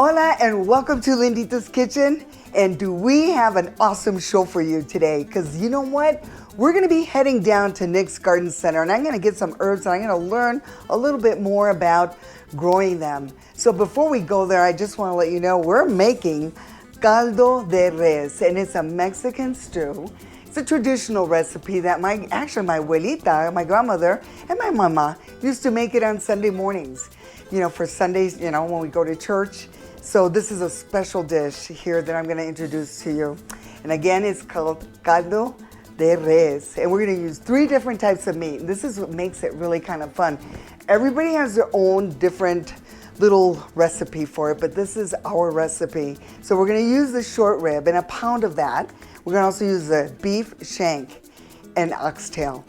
Hola and welcome to Linditas Kitchen. And do we have an awesome show for you today? Because you know what? We're going to be heading down to Nick's Garden Center and I'm going to get some herbs and I'm going to learn a little bit more about growing them. So before we go there, I just want to let you know we're making Caldo de Res, and it's a Mexican stew. It's a traditional recipe that my abuelita, my grandmother, and my mama used to make it on Sunday mornings. You know, for Sundays, you know, when we go to church. So this is a special dish here that I'm going to introduce to you. And again, it's called Caldo de Res. And we're going to use 3 different types of meat. This is what makes it really kind of fun. Everybody has their own different little recipe for it, but this is our recipe. So we're going to use the short rib and a pound of that. We're going to also use the beef shank and oxtail.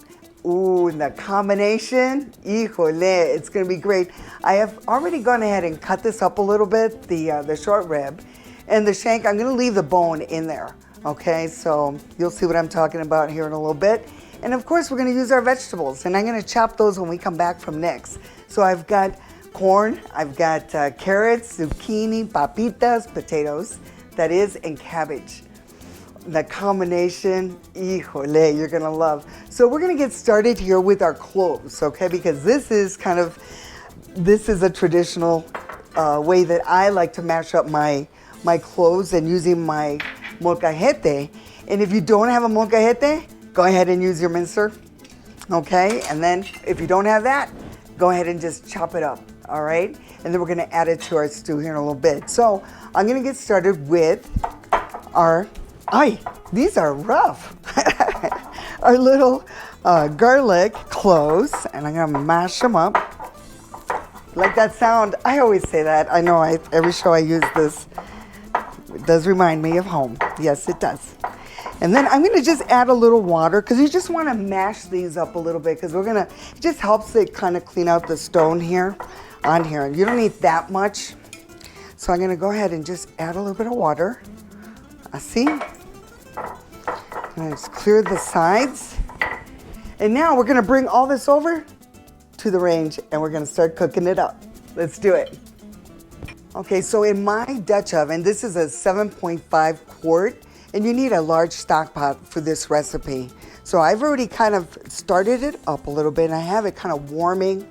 Ooh, and the combination, híjole, it's going to be great. I have already gone ahead and cut this up a little bit, the short rib. And the shank, I'm going to leave the bone in there, okay? So you'll see what I'm talking about here in a little bit. And of course, we're going to use our vegetables, and I'm going to chop those when we come back from Nick's. So I've got corn, I've got carrots, zucchini, papitas, potatoes, that is, and cabbage. The combination, híjole, you're gonna love. So we're gonna get started here with our cloves, okay? Because this is a traditional way that I like to mash up my cloves, and using my molcajete. And if you don't have a molcajete, go ahead and use your mincer, okay? And then if you don't have that, go ahead and just chop it up, all right? And then we're gonna add it to our stew here in a little bit. So I'm gonna get started with our these are rough. Our little garlic cloves, and I'm gonna mash them up. Like that sound, I always say that. I know every show I use this. It does remind me of home. Yes, it does. And then I'm gonna just add a little water because you just wanna mash these up a little bit because it just helps it kind of clean out the stone here, on here. You don't need that much. So I'm gonna go ahead and just add a little bit of water. See? And just clear the sides. And now we're gonna bring all this over to the range and we're gonna start cooking it up. Let's do it. Okay, so in my Dutch oven, this is a 7.5 quart, and you need a large stock pot for this recipe. So I've already kind of started it up a little bit and I have it kind of warming.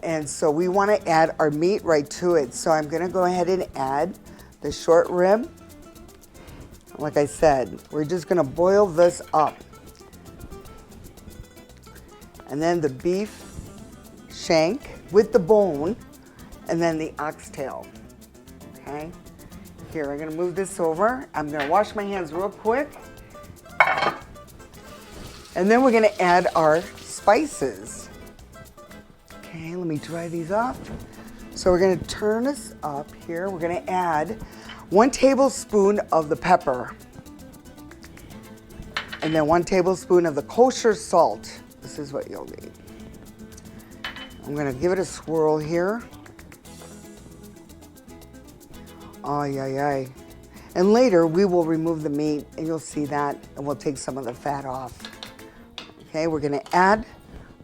And so we wanna add our meat right to it. So I'm gonna go ahead and add the short rib. Like I said, we're just gonna boil this up. And then the beef shank with the bone, and then the oxtail, okay? Here, I'm gonna move this over. I'm gonna wash my hands real quick. And then we're gonna add our spices. Okay, let me dry these off. So we're gonna turn this up here. We're gonna add 1 tablespoon of the pepper, and then 1 tablespoon of the kosher salt. This is what you'll need. I'm gonna give it a swirl here. Ay. And later we will remove the meat and you'll see that, and we'll take some of the fat off. Okay, we're gonna add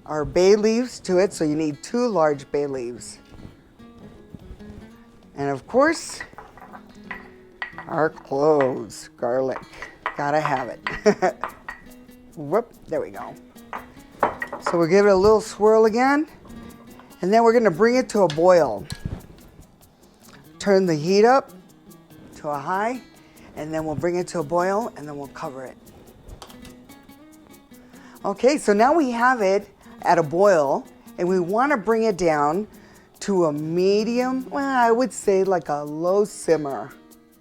our bay leaves to it, so you need 2 large bay leaves. And of course, our cloves, garlic, gotta have it. Whoop, there we go. So we'll give it a little swirl again, and then we're gonna bring it to a boil. Turn the heat up to a high, and then we'll bring it to a boil, and then we'll cover it. Okay, so now we have it at a boil, and we wanna bring it down to a medium, well, I would say like a low simmer.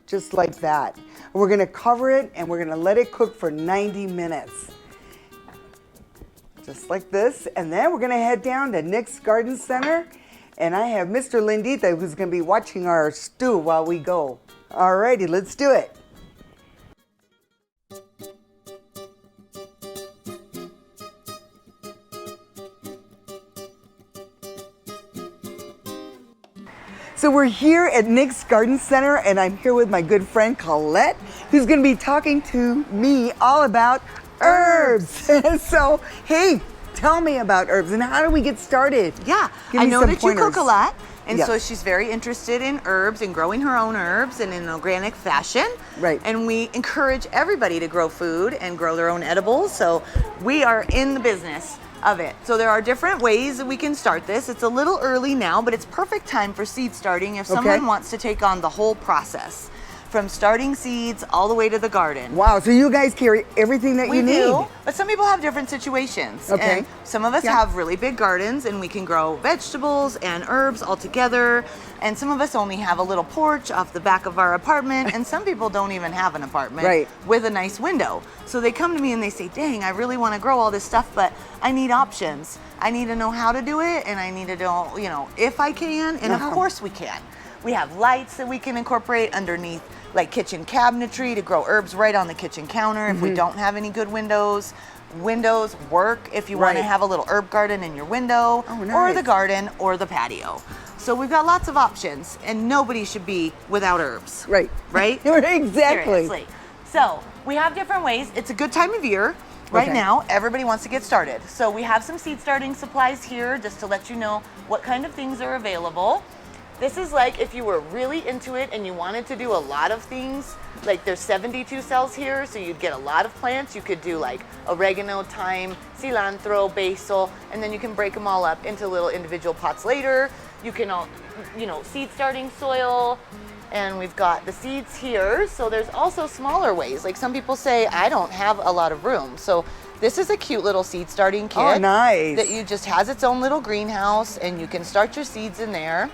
Just like that. And we're gonna cover it and we're gonna let it cook for 90 minutes. Just like this. And then we're gonna head down to Nick's Garden Center, and I have Mr. Lindita who's gonna be watching our stew while we go. Alrighty, let's do it. So we're here at Nick's Garden Center, and I'm here with my good friend Colette, who's gonna be talking to me all about herbs. So, hey, tell me about herbs and how do we get started? Yeah, Give I me know some that pointers. you cook a lot, And Yes. so she's very interested in herbs and growing her own herbs and in an organic fashion. Right. And we encourage everybody to grow food and grow their own edibles. So we are in the business of it. So there are different ways that we can start this. It's a little early now, but it's perfect time for seed starting if someone wants to take on the whole process. From starting seeds all the way to the garden. Wow, so you guys carry everything that you need. We do, but some people have different situations. Okay. And some of us have really big gardens and we can grow vegetables and herbs all together. And some of us only have a little porch off the back of our apartment. And some people don't even have an apartment with a nice window. So they come to me and they say, dang, I really want to grow all this stuff, but I need options. I need to know how to do it and I need to know, you know, if I can. And of course we can. We have lights that we can incorporate underneath like kitchen cabinetry to grow herbs right on the kitchen counter if we don't have any good windows. Windows work if you want to have a little herb garden in your window or the garden or the patio. So we've got lots of options and nobody should be without herbs. Right. Right? Exactly. Seriously. So we have different ways. It's a good time of year. Right now, everybody wants to get started. So we have some seed starting supplies here just to let you know what kind of things are available. This is like if you were really into it and you wanted to do a lot of things, like there's 72 cells here, so you'd get a lot of plants. You could do like oregano, thyme, cilantro, basil, and then you can break them all up into little individual pots later. You can, you know, seed starting soil, and we've got the seeds here. So there's also smaller ways. Like some people say, I don't have a lot of room. So this is a cute little seed starting kit. Oh, nice. That you just has its own little greenhouse and you can start your seeds in there.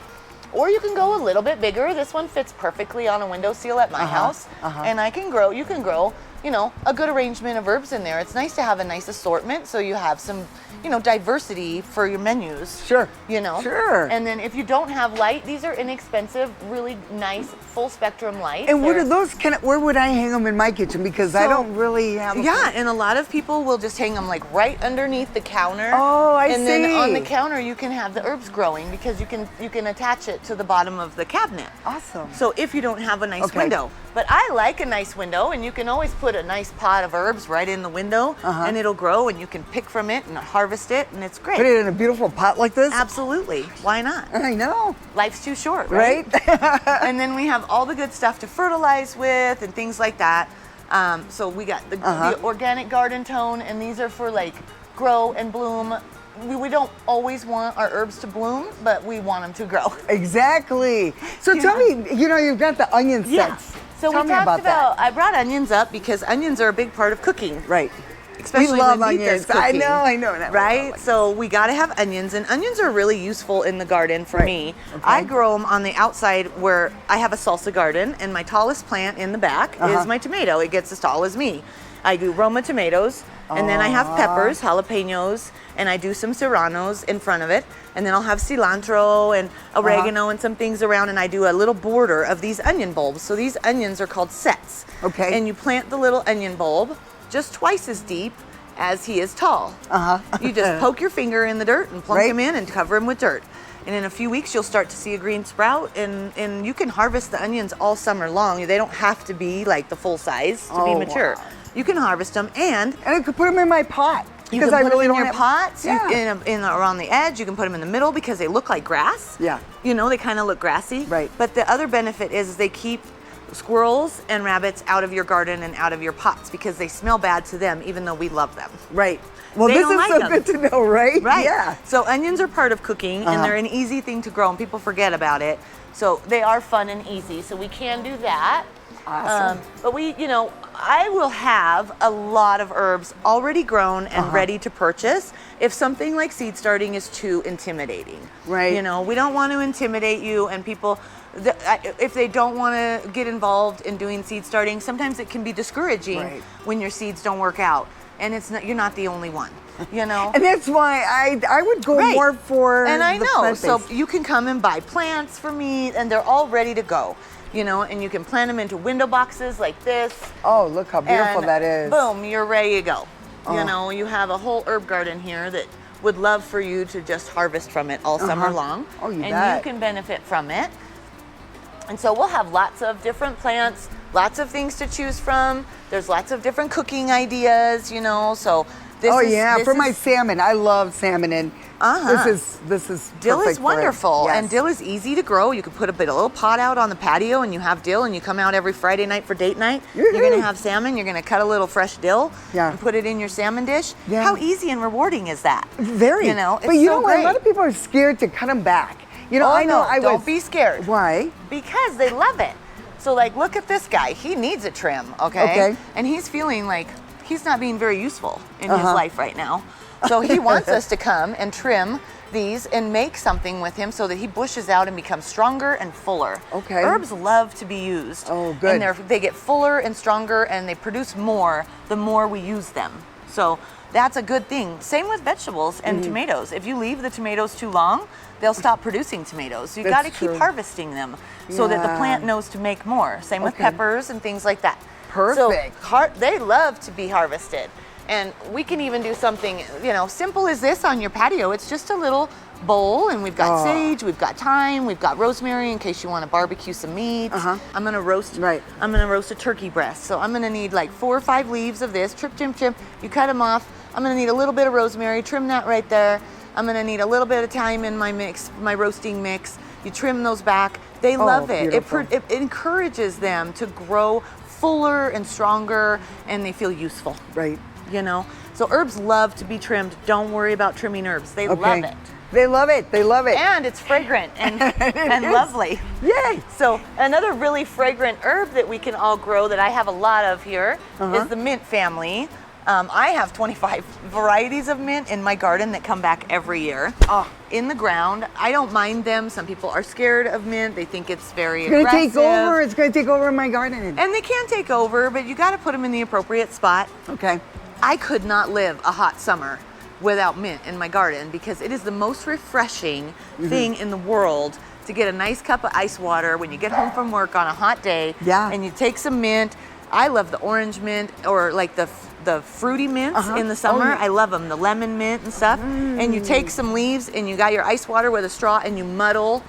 Or you can go a little bit bigger. This one fits perfectly on a windowsill at my house. And you can grow, you know, a good arrangement of herbs in there. It's nice to have a nice assortment so you have some, you know, diversity for your menus. Sure. You know? Sure. And then if you don't have light, these are inexpensive, really nice full spectrum lights. And what are those where would I hang them in my kitchen? Because I don't really have and a lot of people will just hang them like right underneath the counter. Oh, I see. And then on the counter you can have the herbs growing because you can attach it to the bottom of the cabinet. Awesome. So if you don't have a nice window. But I like a nice window and you can always put a nice pot of herbs right in the window and it'll grow and you can pick from it and harvest it and it's great. Put it in a beautiful pot like this? Absolutely. Why not? I know. Life's too short, right? And then we have all the good stuff to fertilize with and things like that. So we got the organic garden tone, and these are for like grow and bloom. We don't always want our herbs to bloom, but we want them to grow. Exactly. So tell me, you know, you've got the onion sets. So tell we me talked about I brought onions up because onions are a big part of cooking. Right. Especially we love Linditas onions. cooking, I know. Right? So we got to have onions, and onions are really useful in the garden for me. I grow them on the outside where I have a salsa garden, and my tallest plant in the back is my tomato. It gets as tall as me. I do Roma tomatoes, and then I have peppers, jalapenos, and I do some serranos in front of it, and then I'll have cilantro and oregano and some things around, and I do a little border of these onion bulbs. So these onions are called sets. Okay. And you plant the little onion bulb just twice as deep as he is tall. You just poke your finger in the dirt and plunk him in and cover him with dirt. And in a few weeks, you'll start to see a green sprout, and you can harvest the onions all summer long. They don't have to be like the full size to be mature. Wow. You can harvest them, and I could put them in my pot. You can put them in your pots, around the edge. You can put them in the middle because they look like grass. Yeah. You know, they kind of look grassy. Right. But the other benefit is they keep squirrels and rabbits out of your garden and out of your pots because they smell bad to them, even though we love them. Right. Well, They this don't is like so them. good to know, right? Right. Yeah. So onions are part of cooking, and they're an easy thing to grow, and people forget about it. So they are fun and easy. So we can do that. Awesome. But I will have a lot of herbs already grown and ready to purchase if something like seed starting is too intimidating. Right. You know, we don't want to intimidate you, and people, if they don't want to get involved in doing seed starting, sometimes it can be discouraging when your seeds don't work out. And you're not the only one, you know? And that's why I would go more for And I the know, plant-based. so you can come and buy plants for me, and they're all ready to go. You know, and you can plant them into window boxes like this. Oh, look how beautiful and that is. Boom, you're ready to go. You know, you have a whole herb garden here that would love for you to just harvest from it all summer long. Oh, you and bet. you can benefit from it. And so we'll have lots of different plants, lots of things to choose from. There's lots of different cooking ideas, you know, so this for my salmon. I love salmon, and This is dill perfect is for it. wonderful, Yes. and dill is easy to grow. You could put a little pot out on the patio, and you have dill, and you come out every Friday night for date night. Yoo-hoo. You're gonna have salmon. You're gonna cut a little fresh dill and put it in your salmon dish. Yeah. How easy and rewarding is that? Very. You know, it's but you so know what? great. A lot of people are scared to cut them back. You know, Oh, I know. no, don't be scared. Why? Because they love it. So like, look at this guy. He needs a trim, okay? And he's feeling like he's not being very useful in his life right now. So he wants us to come and trim these and make something with him so that he bushes out and becomes stronger and fuller. Okay. Herbs love to be used. Oh, good. And they get fuller and stronger, and they produce more the more we use them. So that's a good thing. Same with vegetables and tomatoes. If you leave the tomatoes too long, they'll stop producing tomatoes. So you got to keep harvesting them so that the plant knows to make more. Same with peppers and things like that. Perfect. So they love to be harvested. And we can even do something, you know, simple as this on your patio. It's just a little bowl, and we've got sage, we've got thyme, we've got rosemary in case you want to barbecue some meat. I'm gonna roast. I'm gonna roast a turkey breast. So I'm gonna need like 4 or 5 leaves of this. Trim. You cut them off. I'm gonna need a little bit of rosemary. Trim that right there. I'm gonna need a little bit of thyme in my mix, my roasting mix. You trim those back. They love it. It encourages them to grow fuller and stronger, and they feel useful. Right. You know, so herbs love to be trimmed. Don't worry about trimming herbs. They love it. They love it. They love it. And it's fragrant and lovely. Yay! So another really fragrant herb that we can all grow that I have a lot of here is the mint family. I have 25 varieties of mint in my garden that come back every year in the ground. I don't mind them. Some people are scared of mint. They think it's very aggressive. It's going to take over my garden. And they can take over, but you got to put them in the appropriate spot. Okay. I could not live a hot summer without mint in my garden because it is the most refreshing thing in the world to get a nice cup of ice water when you get home from work on a hot day and you take some mint. I love the orange mint or like the fruity mints in the summer. I love them, the lemon mint and stuff. And you take some leaves and you got your ice water with a straw and you muddle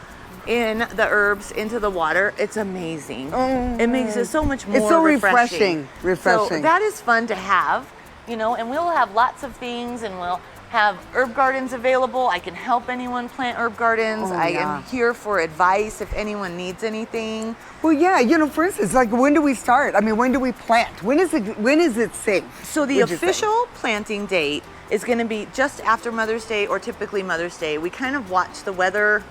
in the herbs into the water. It's amazing. It makes it so much more It's so refreshing. Refreshing. So that is fun to have, you know, and we'll have lots of things, and we'll have herb gardens available. I can help anyone plant herb gardens. I am here for advice if anyone needs anything. Well, yeah, you know, for instance, like when do we start? I mean, when do we plant? When is it safe? So the official planting date is going to be just after Mother's Day, or typically Mother's Day. We kind of watch the weather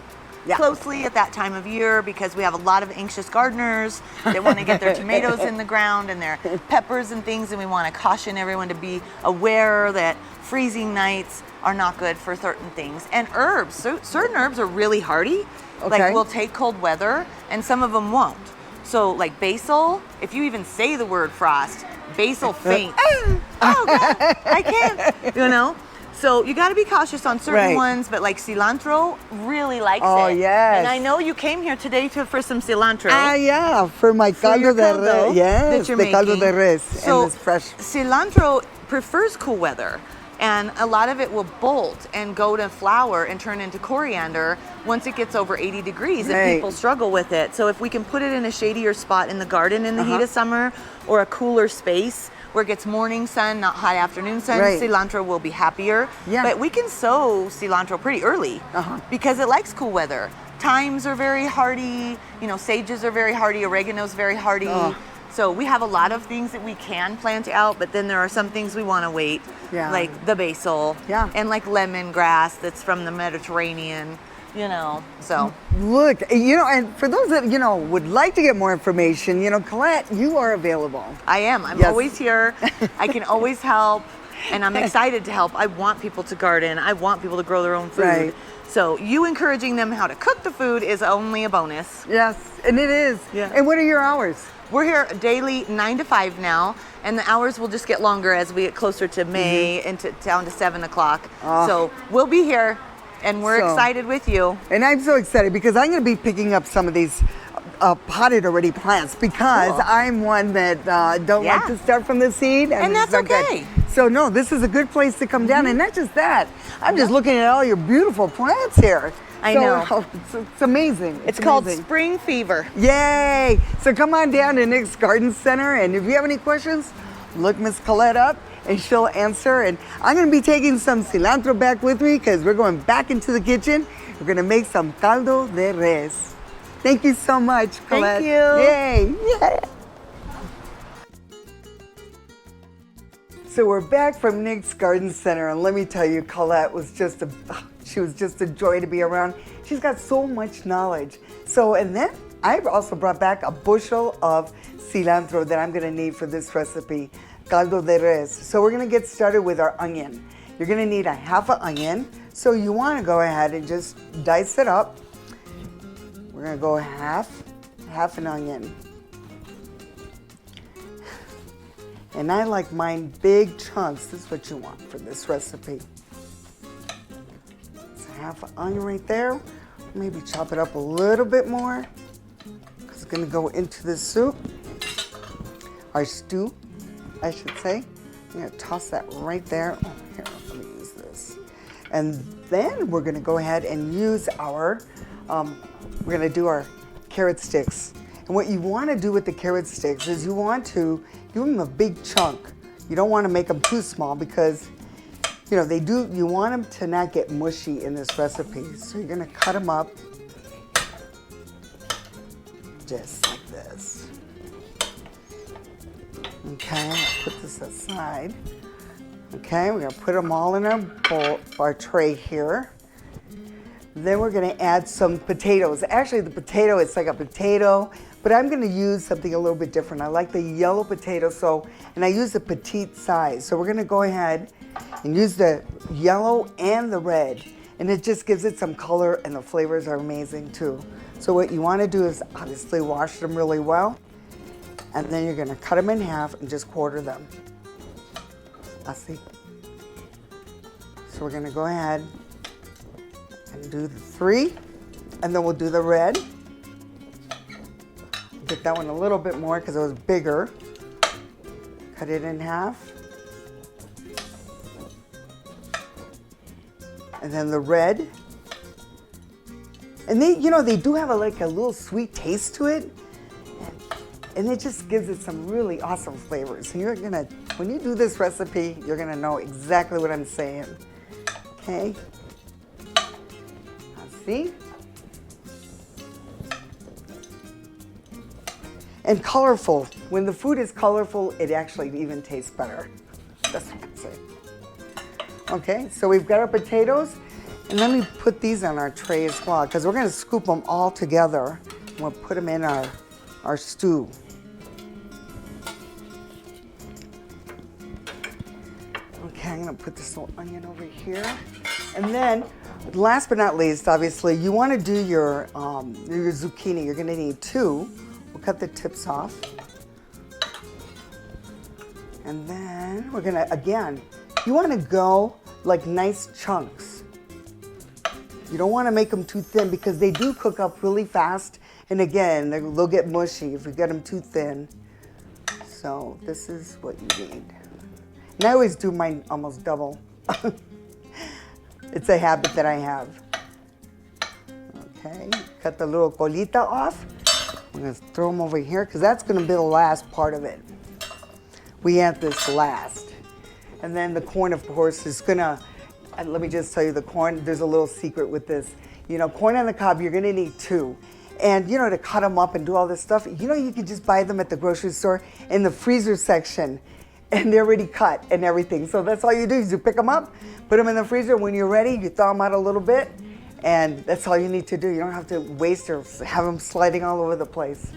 closely at that time of year because we have a lot of anxious gardeners that want to get their tomatoes in the ground and their peppers and things, and we want to caution everyone to be aware that freezing nights are not good for certain things. And herbs, certain herbs are really hardy. Like we'll take cold weather, and some of them won't. So like basil, if you even say the word frost, basil faints. Oh God, I can't, you know? So you got to be cautious on certain ones, but like cilantro really likes it. Oh, yes. And I know you came here today for some cilantro. Yeah, for my caldo de res. Yes, the caldo de res. So and it's fresh. Cilantro prefers cool weather, and a lot of it will bolt and go to flower and turn into coriander once it gets over 80 degrees, and people struggle with it. So if we can put it in a shadier spot in the garden in the heat of summer, or a cooler space where it gets morning sun, not hot afternoon sun, cilantro will be happier. But we can sow cilantro pretty early because it likes cool weather. Thymes are very hardy, you know, sages are very hardy, oregano's very hardy. So we have a lot of things that we can plant out, but then there are some things we want to wait, like the basil and like lemongrass that's from the Mediterranean. You know, so. Look, you know, and for those that, you know, would like to get more information, you know, Colette, you are available. I am. I'm always here. I can always help, and I'm excited to help. I want people to garden. I want people to grow their own food. So you encouraging them how to cook the food is only a bonus. Yes, and it is. And what are your hours? We're here daily 9 to 5 now, and the hours will just get longer as we get closer to May and down to 7 o'clock. So we'll be here. And we're excited with you. And I'm so excited because I'm going to be picking up some of these potted already plants because I'm one that don't like to start from the seed. And that's okay. So no, this is a good place to come down. And not just that, I'm just looking at all your beautiful plants here. I know. It's amazing. It's called Spring Fever. Yay. So come on down to Nick's Garden Center. And if you have any questions, look Miss Colette up and she'll answer. And I'm gonna be taking some cilantro back with me because we're going back into the kitchen. We're gonna make some caldo de res. Thank you so much, Colette. Thank you. Yay! Yeah. So we're back from Nick's Garden Center, and let me tell you, Colette was just a joy to be around. She's got so much knowledge. So, and then I also brought back a bushel of cilantro that I'm gonna need for this recipe, caldo de res. So we're gonna get started with our onion. You're gonna need a half an onion. So you wanna go ahead and just dice it up. We're gonna go half an onion. And I like mine big chunks. This is what you want for this recipe. It's half an onion right there. Maybe chop it up a little bit more because it's gonna go into the soup, our stew, I should say. I'm gonna toss that right there. Oh, here, let me use this. And then we're gonna go ahead and use our, we're gonna do our carrot sticks. And what you wanna do with the carrot sticks is you want to give them a big chunk. You don't wanna make them too small because you know, you want them to not get mushy in this recipe. So you're gonna cut them up just like this. Okay, I'll put this aside. Okay, we're gonna put them all in our bowl, our tray here. Then we're gonna add some potatoes. Actually, the potato, it's like a potato, but I'm gonna use something a little bit different. I like the yellow potato, and I use the petite size. So we're gonna go ahead and use the yellow and the red, and it just gives it some color, and the flavors are amazing too. So what you wanna do is obviously wash them really well, and then you're gonna cut them in half and just quarter them. Así. So we're gonna go ahead and do the 3, and then we'll do the red. Get that one a little bit more because it was bigger. Cut it in half. And then the red. And they, you know, they do have like a little sweet taste to it. And it just gives it some really awesome flavors. And you're gonna, when you do this recipe, you're gonna know exactly what I'm saying. Okay? See? And colorful. When the food is colorful, it actually even tastes better. That's what I'm saying. Okay, so we've got our potatoes, and let me put these on our tray as well, because we're gonna scoop them all together, and we'll put them in our stew. Okay, I'm gonna put this little onion over here. And then, last but not least, obviously, you wanna do your zucchini. You're gonna need 2. We'll cut the tips off. And then we're gonna, again, you wanna go like nice chunks. You don't wanna make them too thin because they do cook up really fast. And again, they'll get mushy if you get them too thin. So this is what you need. And I always do mine almost double. It's a habit that I have. Okay, cut the little colita off. I'm gonna throw them over here because that's gonna be the last part of it. We add this last. And then the corn, of course, is gonna, let me just tell you the corn, there's a little secret with this. You know, corn on the cob, you're gonna need 2. And you know, to cut them up and do all this stuff, you know, you can just buy them at the grocery store in the freezer section. And they're already cut and everything. So that's all you do is you pick them up, put them in the freezer. When you're ready, you thaw them out a little bit, and that's all you need to do. You don't have to waste or have them sliding all over the place.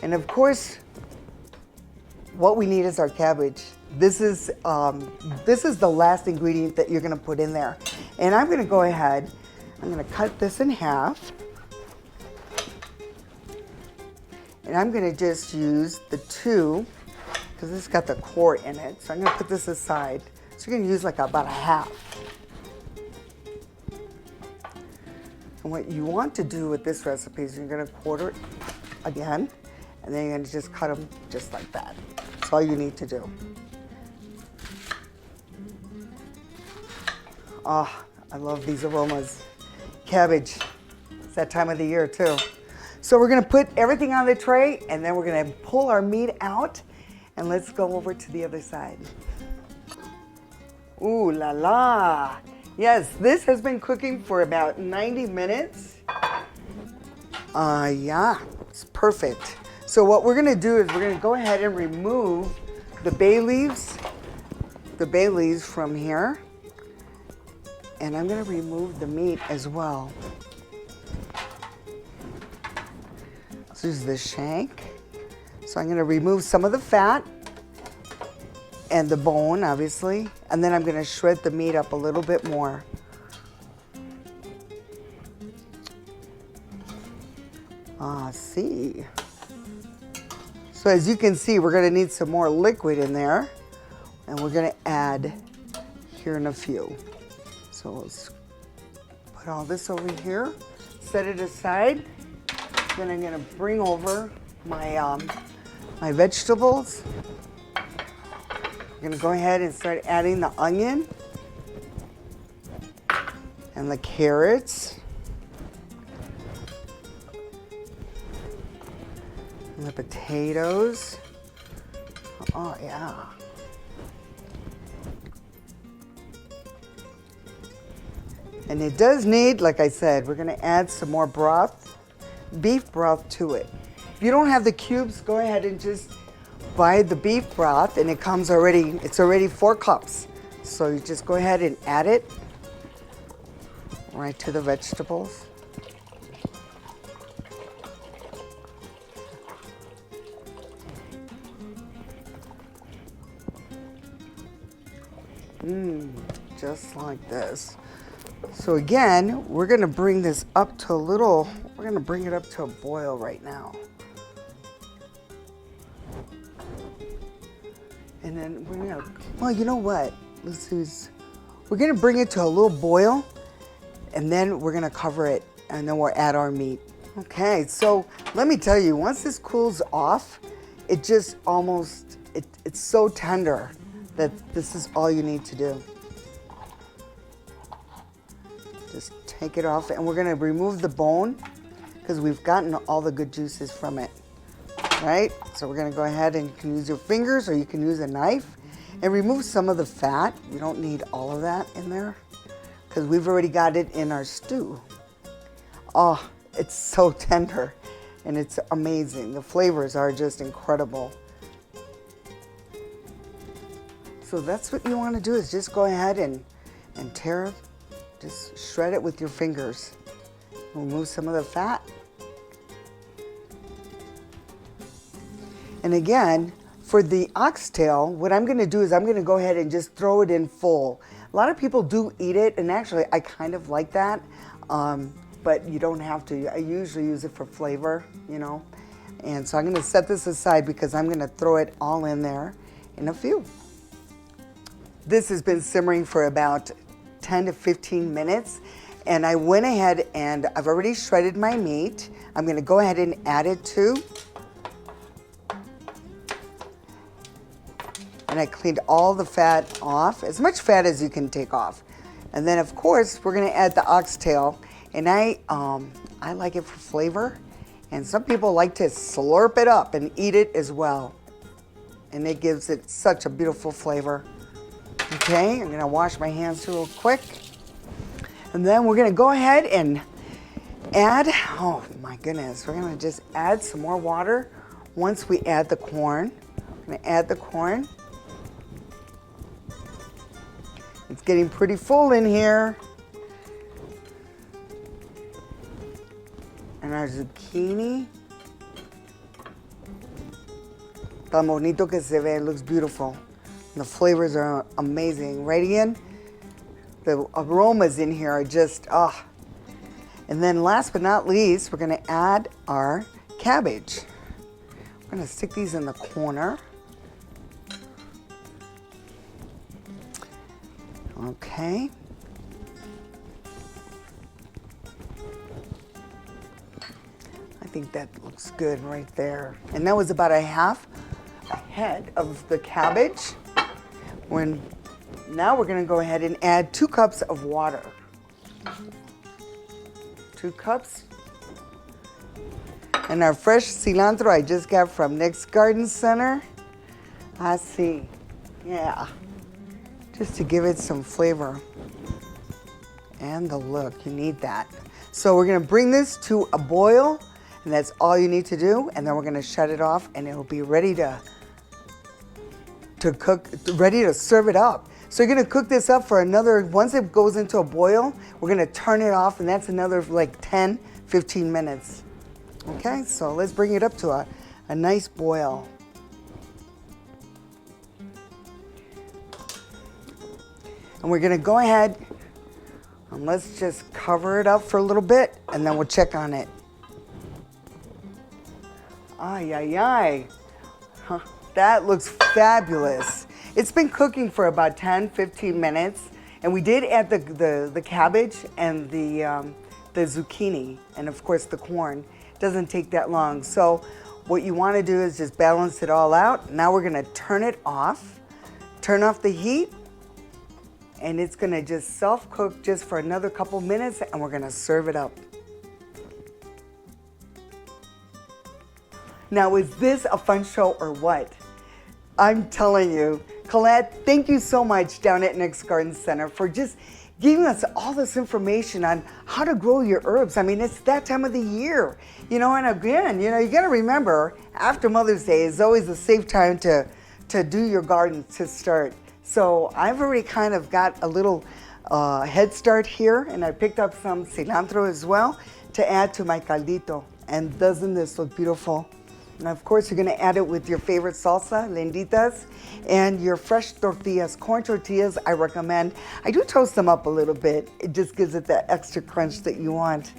And of course, what we need is our cabbage. This is the last ingredient that you're gonna put in there. And I'm gonna go ahead, I'm gonna cut this in half. And I'm gonna just use the 2, because it's got the core in it. So I'm gonna put this aside. So you're gonna use like about a half. And what you want to do with this recipe is you're gonna quarter it again, and then you're gonna just cut them just like that. That's all you need to do. Oh, I love these aromas. Cabbage, it's that time of the year too. So we're gonna put everything on the tray, and then we're gonna pull our meat out, and let's go over to the other side. Ooh la la. Yes, this has been cooking for about 90 minutes. Yeah, it's perfect. So what we're gonna do is we're gonna go ahead and remove the bay leaves from here. And I'm gonna remove the meat as well. This is the shank. So I'm gonna remove some of the fat and the bone, obviously. And then I'm gonna shred the meat up a little bit more. See. So as you can see, we're gonna need some more liquid in there. And we're gonna add here in a few. So let's put all this over here, set it aside. Then I'm gonna bring over my, my vegetables. I'm gonna go ahead and start adding the onion and the carrots and the potatoes. Oh yeah. And it does need, like I said, we're gonna add some more broth, beef broth to it. If you don't have the cubes, go ahead and just buy the beef broth, and it comes already, it's already 4 cups. So you just go ahead and add it right to the vegetables. Just like this. So again, we're gonna bring this up to we're gonna bring it up to a boil right now. And then we're gonna, well, you know what? We're gonna bring it to a little boil, and then we're gonna cover it, and then we'll add our meat. Okay, so let me tell you, once this cools off, it just almost, it's so tender that this is all you need to do. Just take it off, and we're gonna remove the bone because we've gotten all the good juices from it, right? So we're gonna go ahead, and you can use your fingers or you can use a knife and remove some of the fat. You don't need all of that in there because we've already got it in our stew. Oh, it's so tender and it's amazing. The flavors are just incredible. So that's what you wanna do, is just go ahead and just shred it with your fingers. Remove some of the fat. And again, for the oxtail, what I'm gonna do is I'm gonna go ahead and just throw it in full. A lot of people do eat it, and actually I kind of like that, but you don't have to. I usually use it for flavor, you know. And so I'm gonna set this aside because I'm gonna throw it all in there in a few. This has been simmering for about 10 to 15 minutes, and I went ahead and I've already shredded my meat. I'm gonna go ahead and add it too. And I cleaned all the fat off, as much fat as you can take off. And then of course, we're gonna add the oxtail, and I like it for flavor, and some people like to slurp it up and eat it as well. And it gives it such a beautiful flavor. Okay, I'm gonna wash my hands real quick. And then we're gonna go ahead and add, oh my goodness, we're gonna just add some more water once we add the corn. I'm gonna add the corn. It's getting pretty full in here. And our zucchini. Tan bonito que se ve, it looks beautiful. The flavors are amazing. Right again, the aromas in here are just, ah. And then last but not least, we're gonna add our cabbage. We're gonna stick these in the corner. Okay. I think that looks good right there. And that was about a head of the cabbage. Now we're gonna go ahead and add 2 cups of water. 2 cups. And our fresh cilantro I just got from Nick's Garden Center. I see, yeah. just to give it some flavor and the look. You need that. So we're gonna bring this to a boil, and that's all you need to do, and then we're gonna shut it off, and it'll be ready to cook, ready to serve it up. So you're gonna cook this up for another, once it goes into a boil, we're gonna turn it off, and that's another like 10, 15 minutes. Okay, so let's bring it up to a nice boil. And we're gonna go ahead and let's just cover it up for a little bit, and then we'll check on it. Ay, ay, ay. Huh, that looks fabulous. It's been cooking for about 10, 15 minutes, and we did add the cabbage and the zucchini, and of course the corn. It doesn't take that long. So what you wanna do is just balance it all out. Now we're gonna turn it off, turn off the heat, and it's gonna just self-cook just for another couple minutes, and we're gonna serve it up. Now, is this a fun show or what? I'm telling you, Colette, thank you so much down at Nick's Garden Center for just giving us all this information on how to grow your herbs. I mean, it's that time of the year, you know, and again, you know, you gotta remember, after Mother's Day is always a safe time to do your garden to start. So I've already kind of got a little head start here, and I picked up some cilantro as well to add to my caldito. And doesn't this look beautiful? And of course, you're gonna add it with your favorite salsa, Linditas, and your fresh tortillas, corn tortillas, I recommend. I do toast them up a little bit. It just gives it that extra crunch that you want.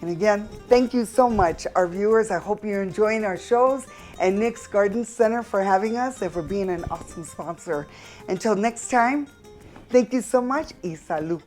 And again, thank you so much, our viewers. I hope you're enjoying our shows, and Nick's Garden Center for having us and for being an awesome sponsor. Until next time, thank you so much y salud.